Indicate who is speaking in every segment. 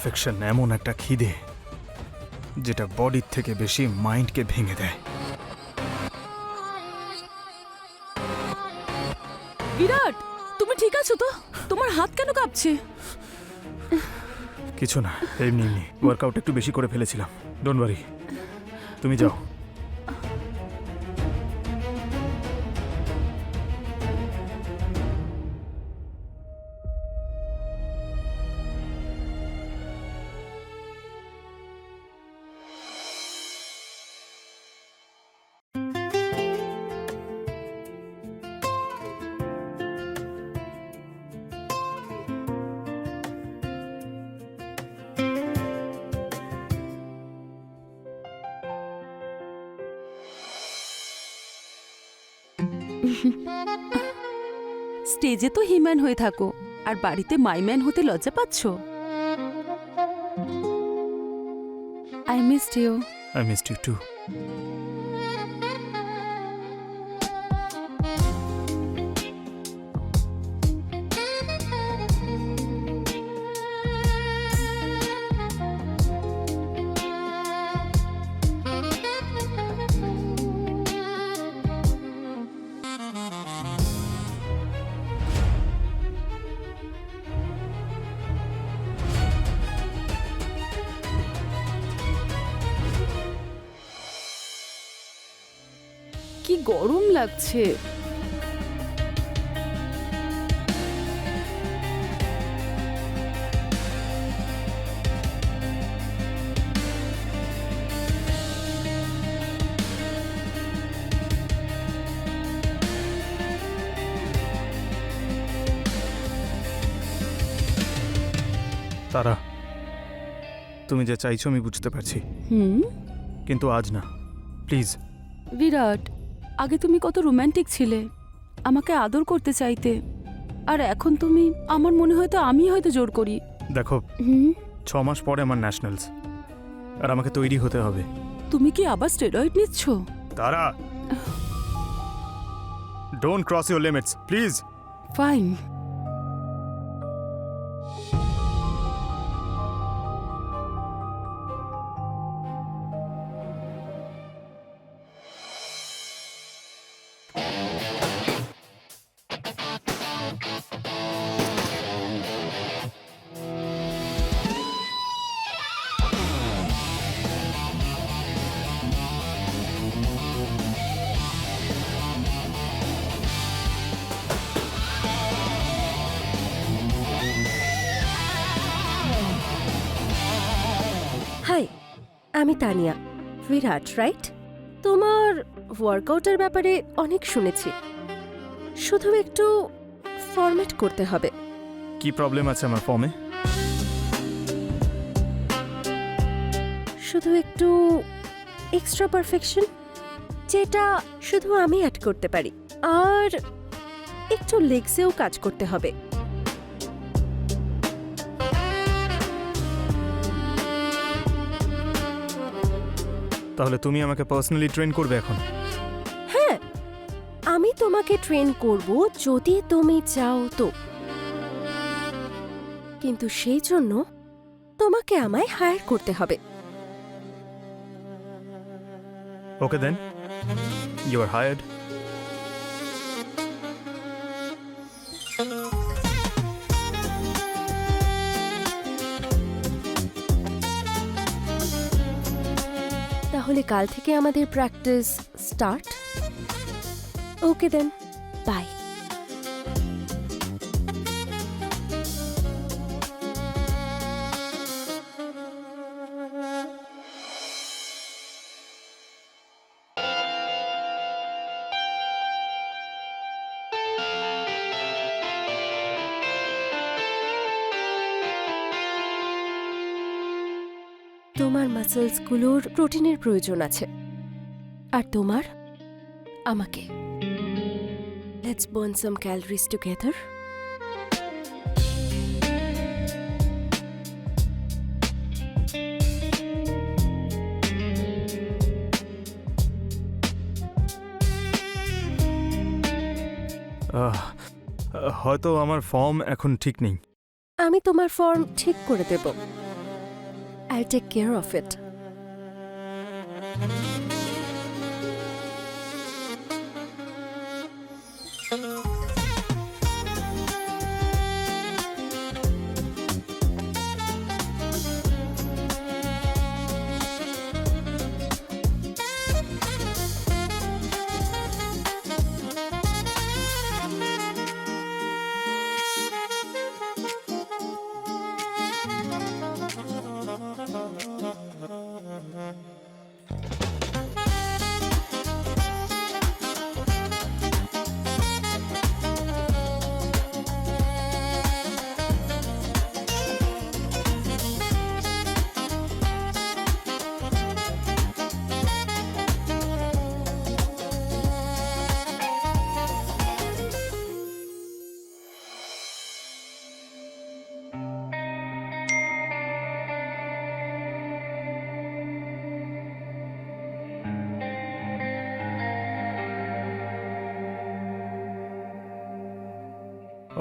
Speaker 1: Perfection এমন একটা খিদে যেটা বডির থেকে বেশি মাইন্ডকে ভেঙে দেয়।
Speaker 2: বিরাট, তুমি ঠিক আছো তো? তোমার হাত কেন কাঁপছে?
Speaker 1: কিছু না, এমনি এমনি ওয়ার্কআউট একটু বেশি করে ফেলেছিলাম। ডোন্ট ওয়ারি, তুমি যাও।
Speaker 2: স্টেজে তো হিম্যান হয়ে থাকো, আর বাড়িতে মাইম্যান হতে লজ্জা পাচ্ছ। I missed you.
Speaker 1: I missed you too.
Speaker 2: কি গরম লাগছে।
Speaker 1: তারা, তুমি যা চাইছো আমি বুঝতে পারছি, কিন্তু আজ না, প্লিজ।
Speaker 2: বিরাট, আগে তুমি কত রোম্যান্টিক ছিলে, আমাকে আদর করতে চাইতে, আর এখন তুমি, আমার মনে হয় তো আমি হয়তো জোর করি।
Speaker 1: দেখো, 6 মাস পরে আমার ন্যাশনালস, আর আমাকে তৈরি হতে হবে।
Speaker 2: তুমি কি আবার স্টেরয়েড নিচ্ছ?
Speaker 1: Tara, don't cross your limits, please.
Speaker 2: Fine.
Speaker 3: Hi, আমি তানিয়া। বিরাট, রাইট? তোমার ওয়ার্কআউটের ব্যাপারে অনেক শুনেছি, শুধু একটু ফরম্যাট করতে হবে।
Speaker 1: কি প্রবলেম আছে আমার ফর্মে?
Speaker 3: শুধু একটু এক্সট্রা পারফেকশন, যেটা শুধু আমি অ্যাড করতে পারি, আর একটু লেগসেও কাজ করতে হবে।
Speaker 1: তাহলে তুমি আমাকে পার্সোনালি ট্রেন করবে এখন?
Speaker 3: হ্যাঁ, আমি তোমাকে ট্রেন করব যদি তুমি চাও তো, কিন্তু সেই জন্য তোমাকে আমায় হায়ার করতে হবে।
Speaker 1: Okay then, you are hired.
Speaker 3: তাহলে কাল থেকে আমাদের practice start. Okay then, bye. তোমার মাসলসগুলোর প্রোটিনের প্রয়োজন আছে, আর তোমার আমাকে। Let's burn some calories together.
Speaker 1: হয়তো আমার ফর্ম এখন ঠিক নেই।
Speaker 3: আমি তোমার ফর্ম ঠিক করে দেব। I'll take care of it.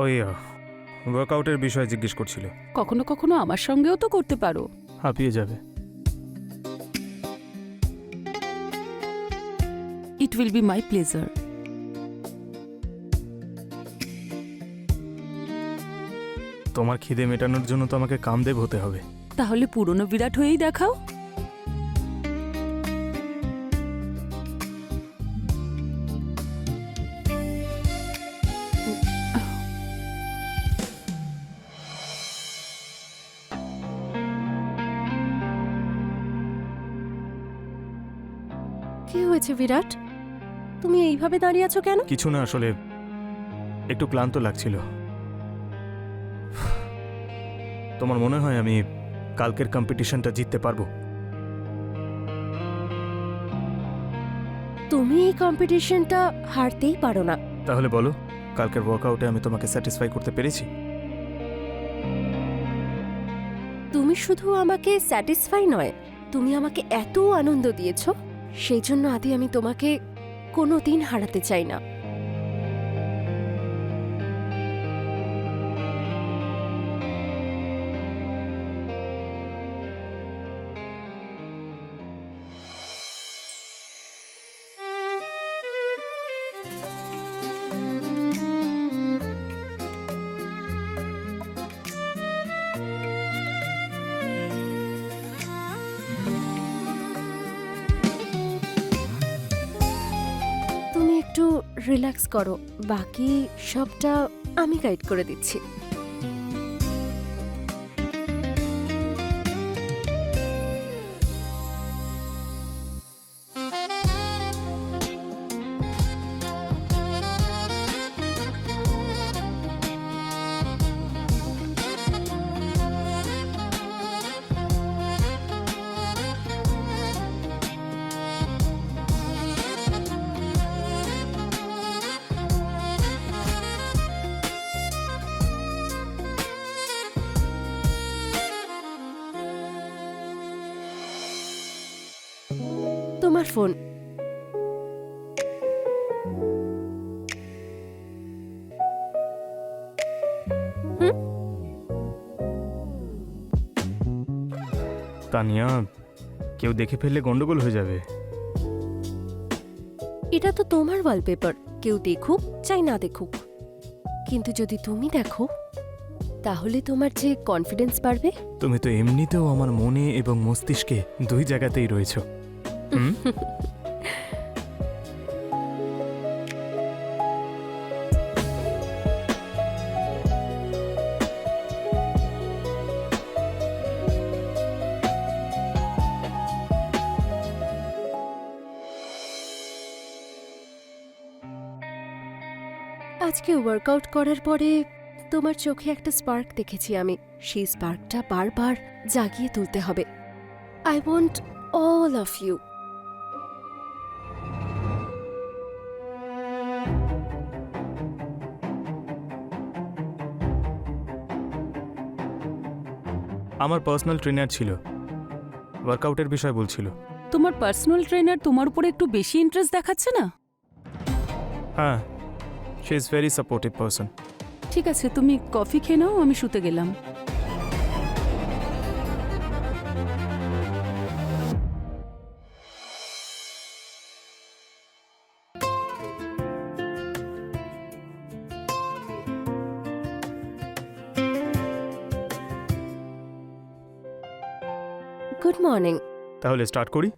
Speaker 1: ওই ওয়ার্কআউটের বিষয়ে জিজ্ঞেস করছিল।
Speaker 2: কখনো কখনো আমার সঙ্গেও তো করতে পারো।
Speaker 1: হাঁপিয়ে যাবে।
Speaker 2: It will be my pleasure.
Speaker 1: তোমার খিদে মেটানোর জন্য তো আমাকে কামদেব হতে হবে।
Speaker 2: তাহলে পুরনো বিরাট হয়েই দেখাও।
Speaker 3: কি হয়েছে বিরাট? তুমি এইভাবে দাঁড়িয়ে আছো কেন?
Speaker 1: কিছু না, আসলে একটু ক্লান্ত লাগছিল। তোমার মনে হয় আমি কালকের কম্পিটিশনটা জিততে পারবো?
Speaker 3: তুমি এই কম্পিটিশনটা হারতেই পারো না।
Speaker 1: তাহলে বলো, কালকের ওয়ার্কআউটে আমি তোমাকে স্যাটিসফাই করতে পেরেছি?
Speaker 3: তুমি শুধু আমাকে স্যাটিসফাই নয়, তুমি আমাকে এত আনন্দ দিয়েছো, সেই জন্য আদি আমি তোমাকে কোনোদিন হারাতে চাই না। তুমি একটু রিল্যাক্স করো, বাকি সবটা আমি গাইড করে দিচ্ছি। তোমার ফোন।
Speaker 1: তানিয়া, কেউ দেখে ফেললে গন্ডগোল হয়ে যাবে।
Speaker 3: এটা তো তোমার ওয়ালপেপার, কেউ দেখুক চাই না দেখুক, কিন্তু যদি তুমি দেখো তাহলে তোমার যে কনফিডেন্স বাড়বে।
Speaker 1: তুমি তো এমনিতেও আমার মনে এবং মস্তিষ্কে দুই জায়গাতেই রয়েছো। হুম?
Speaker 3: আজকে ওয়ার্কআউট করার পরে তোমার চোখে একটা স্পার্ক দেখেছি আমি, সেই স্পার্কটা বারবার জাগিয়ে তুলতে হবে। I want all of you.
Speaker 1: আমার পার্সোনাল ট্রেনার ছিল, ওয়ার্কআউটের বিষয় বলছিল।
Speaker 2: তোমার পার্সোনাল ট্রেনার তোমার উপরে একটু বেশি ইন্টারেস্ট দেখাচ্ছে না?
Speaker 1: হ্যাঁ, she is very supportive person.
Speaker 2: ঠিক আছে, তুমি কফি খেয়ে নাও, আমি শুতে গেলাম।
Speaker 3: Good morning.
Speaker 1: তাহলে স্টার্ট করি।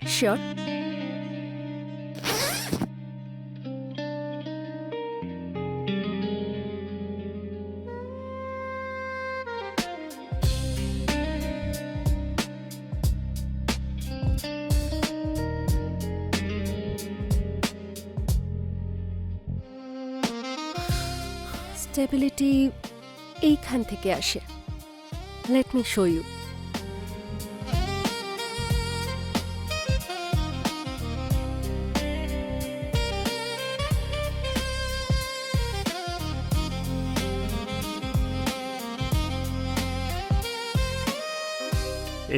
Speaker 3: শিওর। স্টেবিলিটি এইখান থেকে আসে। Let me show you.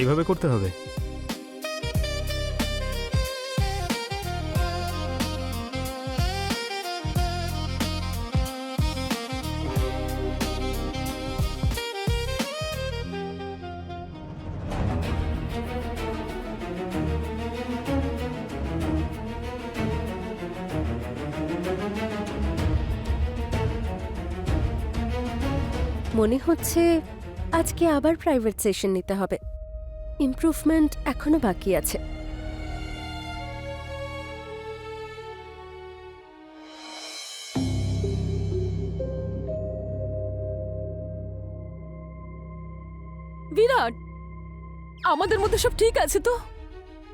Speaker 1: এইভাবে করতে হবে।
Speaker 3: মনে হচ্ছে আজকে আবার প্রাইভেট সেশন নিতে হবে। ইমপ্রুভমেন্ট এখনো বাকি আছে।
Speaker 2: বিরাট, আমাদের মধ্যে সব ঠিক আছে তো?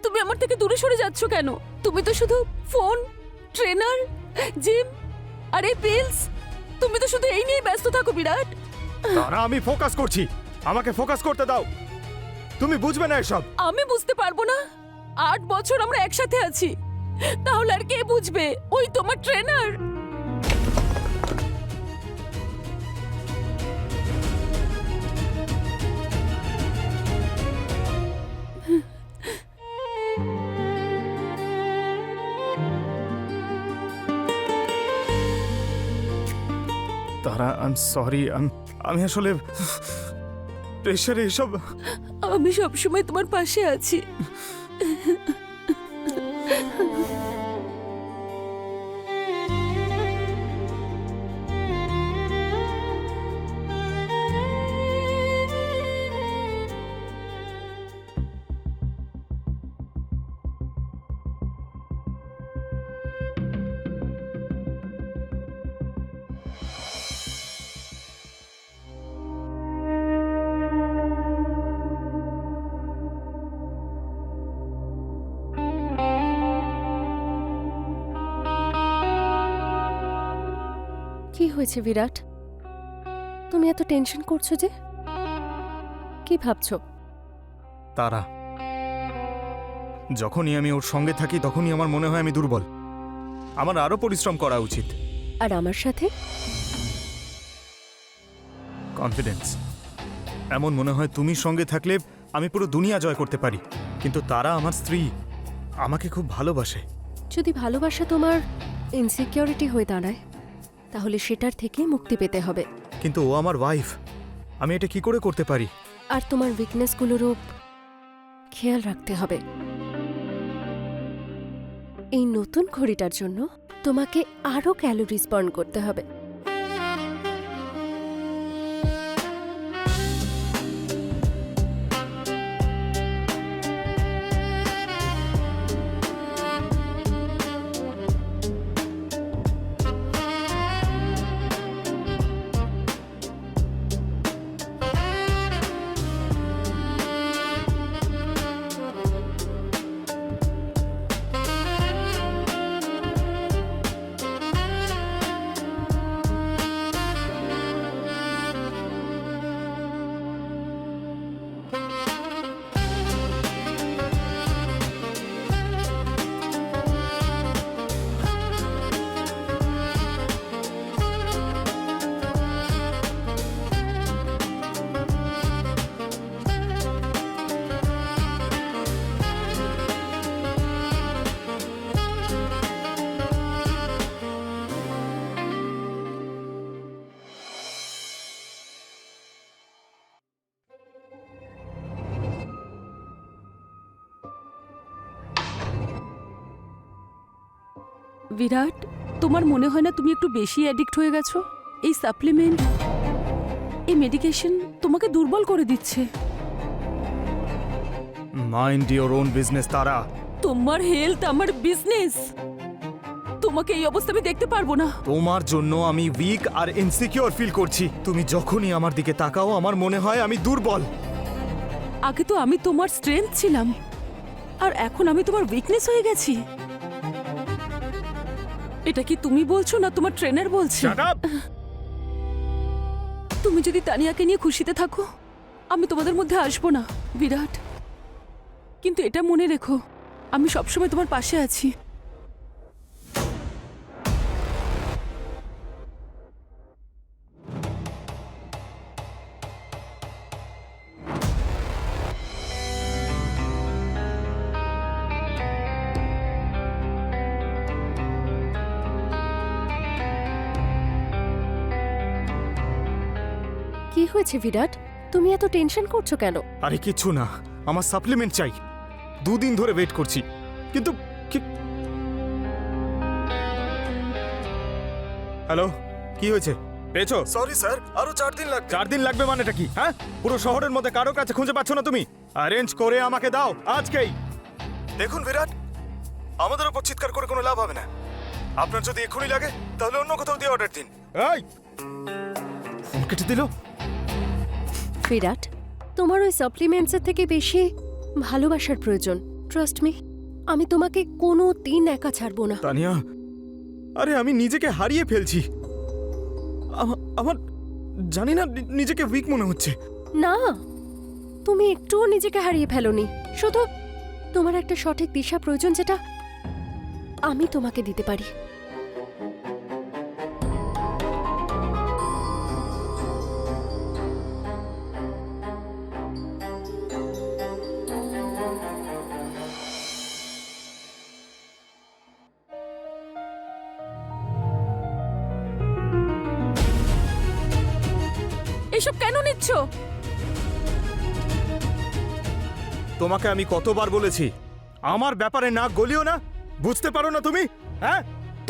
Speaker 2: তুমি আমার থেকে দূরে সরে যাচ্ছ কেন? তুমি তো শুধু ফোন, ট্রেনার, জিম আর এই পিলস, তুমি তো শুধু এই নিয়েই ব্যস্ত থাকো বিরাট।
Speaker 1: তারা, আমি ফোকাস করছি, আমাকে ফোকাস করতে দাও। তুমি বুঝবে না এসব।
Speaker 2: আমি বুঝতে পারবো না? 8 বছর আমরা একসাথে আছি, তাহলে আর কে বুঝবে? ওই তোমার ট্রেনার।
Speaker 1: তারা, আই এম সরি, আমি আসলে প্রেশারে এসব।
Speaker 2: আমি সবসময় তোমার পাশে আছি।
Speaker 3: কি হয়েছে বিরাট? তুমি এত টেনশন করছো যে? কি ভাবছো?
Speaker 1: তারা, যখনই আমি ওর সঙ্গে থাকি তখনই আমার মনে হয় আমি দুর্বল। আমার আরো পরিশ্রম করা উচিত।
Speaker 3: আর আমার সাথে?
Speaker 1: কনফিডেন্স। এমন মনে হয় তুমি সঙ্গে থাকলে আমি পুরো দুনিয়া জয় করতে পারি। কিন্তু তারা আমার স্ত্রী, আমাকে খুব ভালোবাসে।
Speaker 3: যদি ভালোবাসা তোমার ইনসিকিউরিটি হয়ে দাঁড়ায়, তাহলে সেটার থেকে মুক্তি পেতে হবে।
Speaker 1: কিন্তু ও আমার ওয়াইফ, আমি এটা কি করে করতে পারি?
Speaker 3: আর তোমার উইকনেসগুলোরও খেয়াল রাখতে হবে। এই নতুন ঘড়িটার জন্য তোমাকে আরও ক্যালোরিজ বার্ন করতে হবে।
Speaker 2: বিরাট, তোমার মনে হয় না তুমি একটু বেশি অ্যাডিক্ট হয়ে গেছো? এই সাপ্লিমেন্ট, এই মেডিকেশন তোমাকে দুর্বল করে দিচ্ছে।
Speaker 1: মাইন্ড ইওর ওন বিজনেস তারা।
Speaker 2: তোমার হেলথ আমার বিজনেস। তোমাকে এই অবস্থা আমি দেখতে পারবো না।
Speaker 1: তোমার জন্য আমি উইক আর ইনসিকিউর ফিল করছি। তুমি যখনই আমার দিকে তাকাও আমার মনে হয় আমি দুর্বল।
Speaker 2: আগে তো আমি তোমার স্ট্রেংথ ছিলাম, আর এখন আমি তোমার উইকনেস হয়ে গেছি। এটা কি তুমি বলছো না তোমার ট্রেনার বলছে?
Speaker 1: Shut up!
Speaker 2: তুমি যদি তানিয়াকে নিয়ে খুশিতে থাকো, আমি তোমাদের মধ্যে আসবো না বিরাট। কিন্তু এটা মনে রেখো, আমি সবসময় তোমার পাশে আছি।
Speaker 3: কি হয়েছে বিরাট? তুমি এত টেনশন করছো কেন?
Speaker 1: আরে কিছু না, আমার সাপ্লিমেন্ট চাই। 2 দিন ধরে ওয়েট করছি, কিন্তু হ্যালো, কি হয়েছে? পেয়েছো? সরি স্যার, আরো 4 দিন লাগবে। 4 দিন লাগবে মানেটা কি? হ্যাঁ, পুরো শহরের মধ্যে কারো কাছে খুঁজে পাচ্ছ না তুমি? অ্যারেঞ্জ করে আমাকে দাও আজকেই। দেখুন বিরাট, আমাদের উপর চিৎকার করে কোনো লাভ হবে না। আপনার যদি এখনই লাগে তাহলে অন্য কোথাও দিয়ে অর্ডার দিন। এই ফোন কেটে দিল।
Speaker 3: বিরাট, তোমার ওই সাপ্লিমেন্টসের থেকে বেশি ভালোবাসার প্রয়োজন। ট্রাস্ট মি, আমি তোমাকে কোনো দিন একা ছাড়বো না।
Speaker 1: তানিয়া, আরে আমি নিজেকে হারিয়ে ফেলছি। আমার জানি না, নিজেকে উইক মনে হচ্ছে।
Speaker 3: না, তুমি একটুও নিজেকে হারিয়ে ফেলোনি। শুধু তোমার একটা সঠিক দিশা প্রয়োজন, যেটা আমি তোমাকে দিতে পারি।
Speaker 2: এসব কেন নিচ্ছ?
Speaker 1: তোমাকে আমি কতবার বলেছি আমার ব্যাপারে না গলিও না? বুঝতে পারো না তুমি? হ্যাঁ,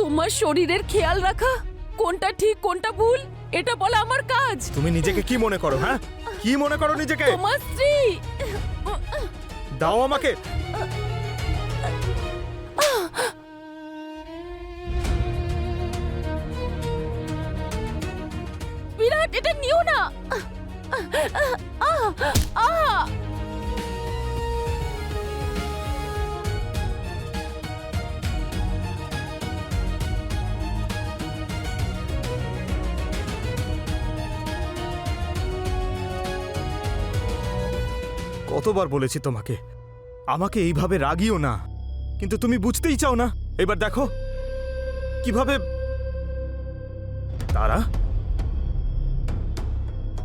Speaker 2: তোমার শরীরের খেয়াল রাখা, কোনটা ঠিক কোনটা ভুল, এটা বলা আমার কাজ।
Speaker 1: তুমি নিজেকে কি মনে করো? হ্যাঁ, কি মনে করো নিজেকে?
Speaker 2: তোমার স্ত্রী।
Speaker 1: দাও আমাকে।
Speaker 2: বিরাট, এটা নিও না।
Speaker 1: কতবার বলেছি তোমাকে আমাকে এইভাবে রাগিও না, কিন্তু তুমি বুঝতেই চাও না। এবার দেখো কিভাবে। তারা,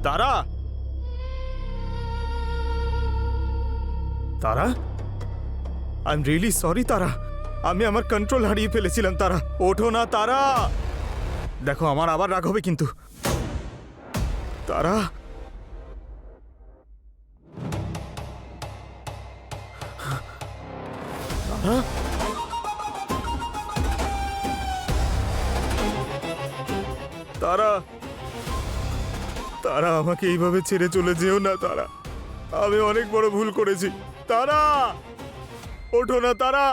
Speaker 1: তারা, তারা, আই এম রিয়েলি সরি তারা। আমি আমার কন্ট্রোল হারিয়ে ফেলেছিলাম। তারা, ওঠো না তারা। দেখো আমার আবার রাগ হবে কিন্তু। তারা, তারা, তারা, তারা, আমাকে এইভাবে ছেড়ে চলে যেও না তারা। আমি অনেক বড় ভুল করেছি। তারা, ওঠো না তারা।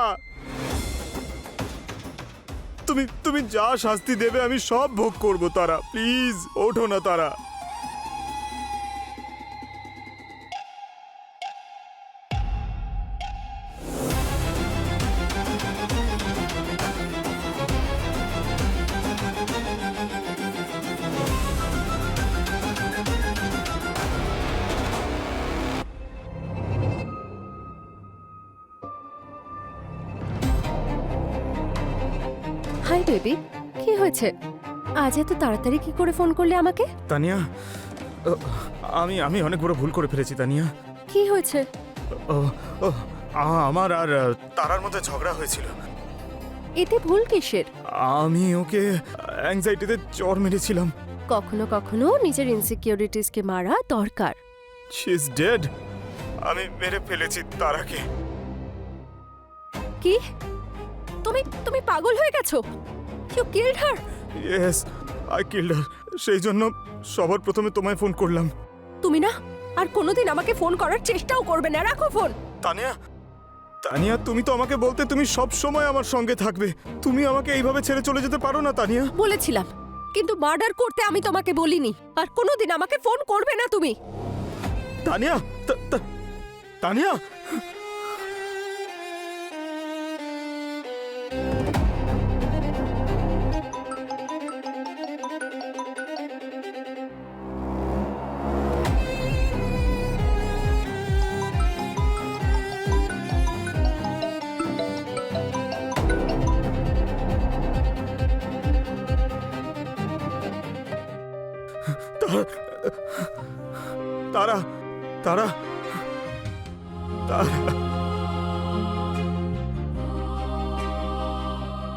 Speaker 1: তুমি তুমি যা শাস্তি দেবে আমি সব ভোগ করব তারা। প্লিজ ওঠো না তারা।
Speaker 3: হাই বেবি, কি হয়েছে? আজ এত তাড়াতাড়ি কি করে ফোন করলে আমাকে?
Speaker 1: তানিয়া, আমি আমি অনেক বড় ভুল করে ফেলেছি তানিয়া।
Speaker 3: কি হয়েছে?
Speaker 1: ও, ও, আমার আর তারার মধ্যে ঝগড়া হয়েছিল।
Speaker 3: এতে ভুল কিসের?
Speaker 1: আমি ওকে অ্যাংজাইটিতে চড় মেরেছিলাম।
Speaker 3: কখনো কখনো নিজের ইনসিকিউরিটিসকে মারা দরকার।
Speaker 1: She is dead. আমি মেরে ফেলেছি তারাকে।
Speaker 3: কি? তুমি তুমি পাগল হয়ে গেছো? You killed her?
Speaker 1: Yes, I killed her. সেই জন্য সবার প্রথমে তোমায় ফোন করলাম।
Speaker 3: তুমি না আর কোনোদিন আমাকে ফোন করার চেষ্টাও করবে না। রাখো ফোন।
Speaker 1: তানিয়া, তানিয়া, তুমি তো আমাকে বলতে তুমি সব সময় আমার সঙ্গে থাকবে। তুমি আমাকে এইভাবে ছেড়ে চলে যেতে পারো না তানিয়া।
Speaker 3: বলেছিলাম, কিন্তু মার্ডার করতে আমি তোমাকে বলিনি। আর কোনোদিন আমাকে ফোন করবে না তুমি।
Speaker 1: তানিয়া, তানিয়া, তারা, তারা, তারা,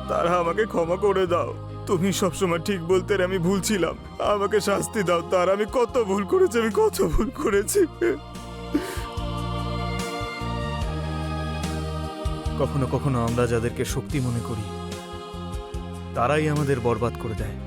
Speaker 1: তারা, আমাকে ক্ষমা করে দাও। তুমি সবসময় ঠিক বলতে, আর আমি ভুল ছিলাম। আমাকে শাস্তি দাও তারা। আমি কত ভুল করেছি, আমি কত ভুল করেছি। কখনো কখনো আমরা যাদেরকে শক্তি মনে করি, তারাই আমাদের বরবাদ করে দেয়।